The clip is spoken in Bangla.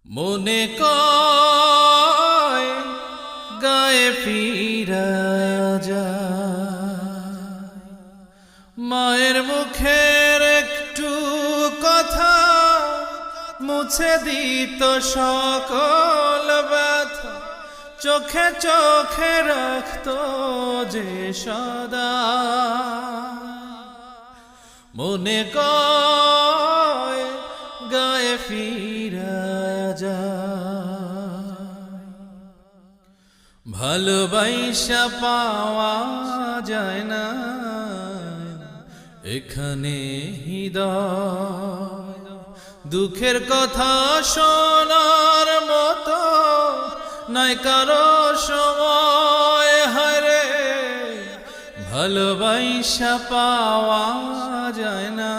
মনে কয় গায়ে ফিরা যায়, মায়ের মুখের একটু কথা মুছে দিত সকল ব্যথা, চোখে চোখে রাখত যে সদা। মনে কয় গায়ে ফিরা যায়, ভালোবাসা পাওয়া যায় না এখানে হৃদয়। দুঃখের কথা শোনার মতো নাই কারো সময়, হায়রে ভালোবাসা পাওয়া যায় না